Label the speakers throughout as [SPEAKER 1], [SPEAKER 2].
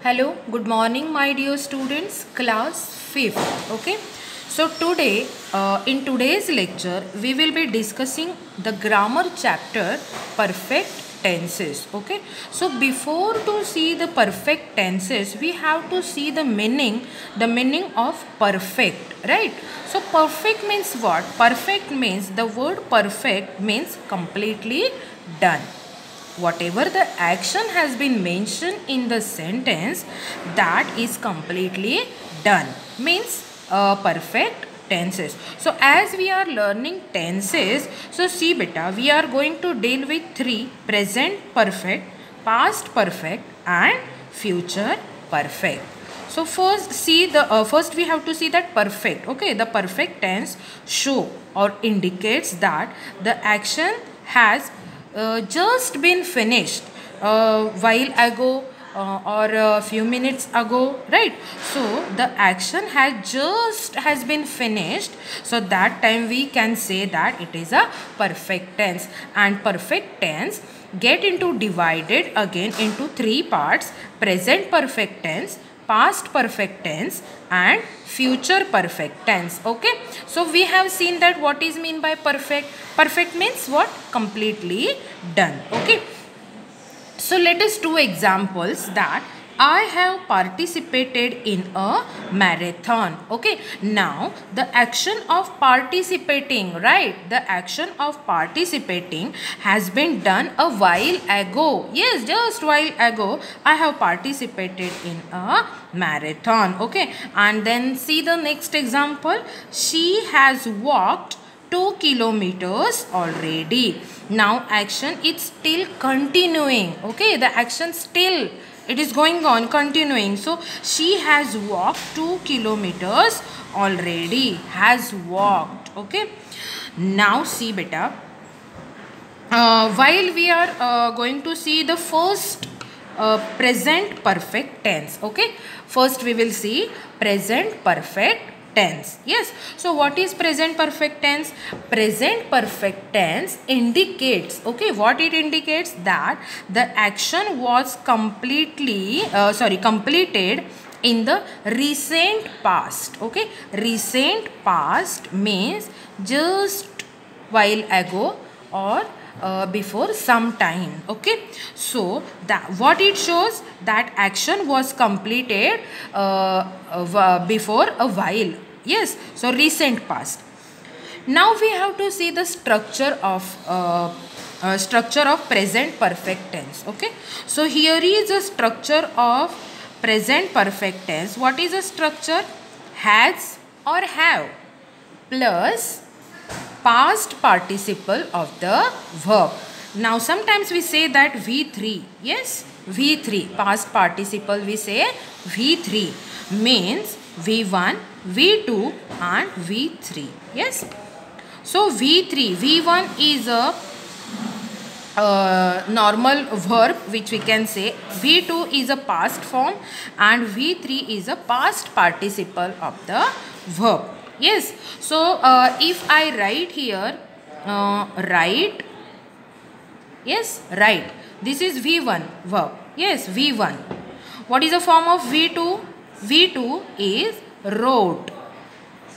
[SPEAKER 1] Hello, good morning, my dear students, class 5th. Okay, so today, in today's lecture, we will be discussing the grammar chapter perfect tenses. Okay, so before to see the perfect tenses, we have to see the meaning of perfect, right? So perfect means what? Perfect means, the word perfect means completely done. Whatever the action has been mentioned in the sentence, that is completely done, means perfect tenses. So as we are learning tenses, so see beta, we are going to deal with three: present perfect, past perfect and future perfect. So first we have to see that perfect. Okay, the perfect tense show or indicates that the action has just been finished while ago or a few minutes ago, right? So the action has been finished, so that time we can say that it is a perfect tense. And perfect tense get into divided again into three parts: present perfect tense, past perfect tense and future perfect tense. Okay, so we have seen that what is mean by perfect. Perfect means what? Completely done. Okay, so let us do examples that I have participated in a marathon. Okay, now the action of participating, right? The action of participating has been done a while ago. Yes, just while ago I have participated in a marathon. Okay, and then see the next example. She has walked 2 kilometers already. Now action is still continuing. Okay, the action still, it is going on, continuing. So she has walked 2 kilometers already. Has walked. Okay, now see beta, while we are going to see the first present perfect tense. Okay, first we will see present perfect tense. Yes, so what is present perfect tense? Present perfect tense indicates, okay, what it indicates? That the action was completed in the recent past. Okay, recent past means just while ago or before some time. Okay, so that what it shows, that action was completed before a while. Yes, so recent past. Now we have to see the structure of present perfect tense. Okay, so here is a structure of present perfect tense. What is a structure? Has or have plus past participle of the verb. Now sometimes we say that V3. Yes, V3, past participle we say V3, means V1, V2 and V3. Yes, so V3, V1 is a normal verb which we can say, V2 is a past form and V3 is a past participle of the verb. Yes, so if I write here, write, yes, write, this is V1 verb. Yes, V1. What is the form of V2? V2 is wrote.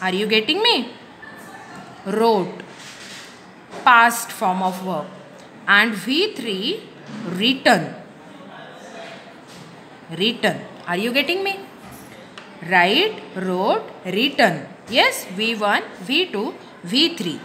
[SPEAKER 1] Are you getting me? Wrote, past form of verb. And V3 written. Written. Are you getting me? Write, wrote, written. Yes, V1, V2, V3.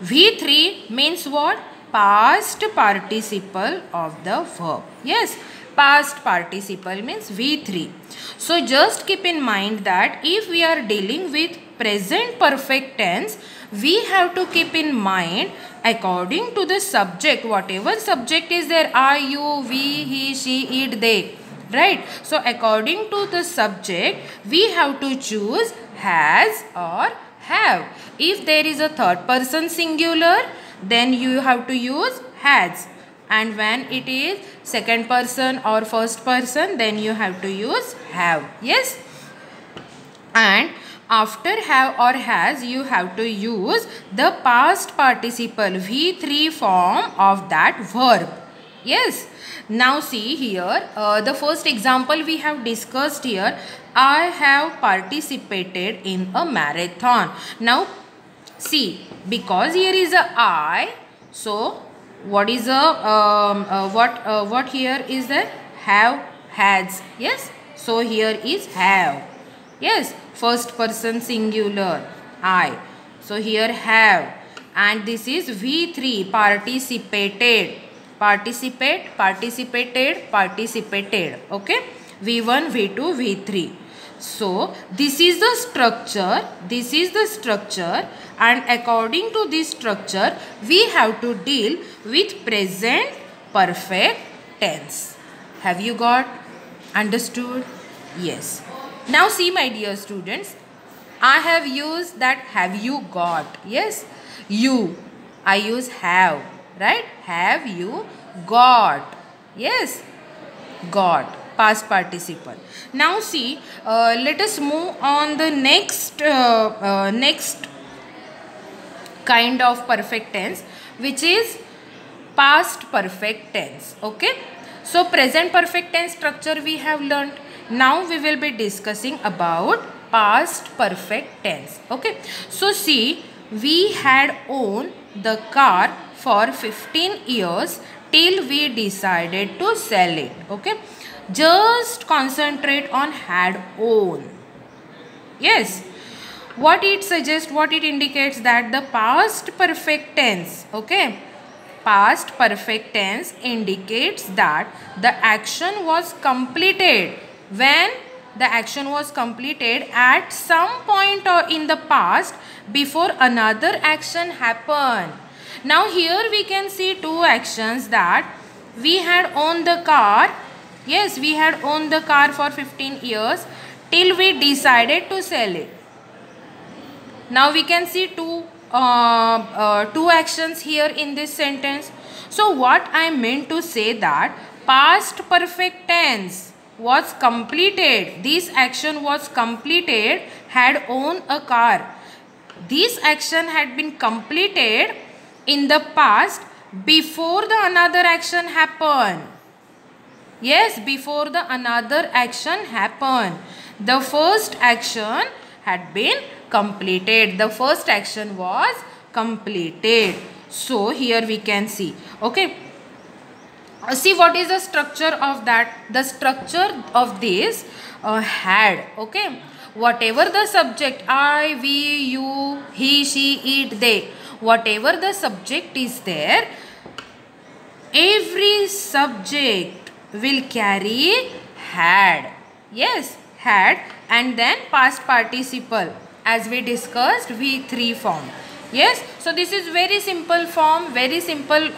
[SPEAKER 1] V3 means what? Past participle of the verb. Yes, past participle means V3. So just keep in mind that if we are dealing with present perfect tense, we have to keep in mind according to the subject, whatever subject is there, I, you, we, he, she, it, they, right? So according to the subject, we have to choose has or have. If there is a third person singular, then you have to use has, and when it is second person or first person, then you have to use have. Yes, and after have or has, you have to use the past participle V3 form of that verb. Yes, Now see here, the first example we have discussed here, I have participated in a marathon. Now see, because here is a I, so what is a what here is the have, has. Yes, so here is have. Yes, first person singular I. So here have, and this is V3, participated. Participate, participated, participated. Okay, V1, V2, V3. So this is the structure, this is the structure, and according to this structure we have to deal with present perfect tense. Have you got understood? Yes. Now see my dear students, I have used that have you got. Yes, you, I use have, right? Have you got? Yes, got, past participle. Now see, let us move on the next next kind of perfect tense, which is past perfect tense. Okay, so present perfect tense structure we have learned. Now we will be discussing about past perfect tense. Okay, so see, we had owned the car for 15 years till we decided to sell it. Okay, just concentrate on had owned. Yes, what it suggests, what it indicates, that the past perfect tense, okay, past perfect tense indicates that the action was completed when the action was completed at some point or in the past before another action happened. Now here we can see two actions, that we had owned the car. Yes, we had owned the car for 15 years till we decided to sell it. Now we can see two actions here in this sentence. So what I meant to say, that past perfect tense was completed. This action was completed, had owned a car. This action had been completed in the past before the another action happened. Yes, before the another action happened. The first action had been completed. The first action was completed. So here we can see. Okay. See what is the structure of that. The structure of this had. Okay. Whatever the subject, I, we, you, he, she, it, they. Whatever the subject is there, every subject will carry had. Yes, had, and then past participle, as we discussed, V3 form. Yes, so this is very simple form, very simple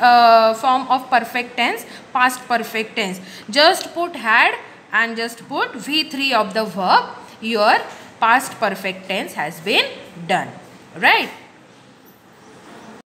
[SPEAKER 1] form of perfect tense, past perfect tense. Just put had and just put V3 of the verb. Your past perfect tense has been done. Right.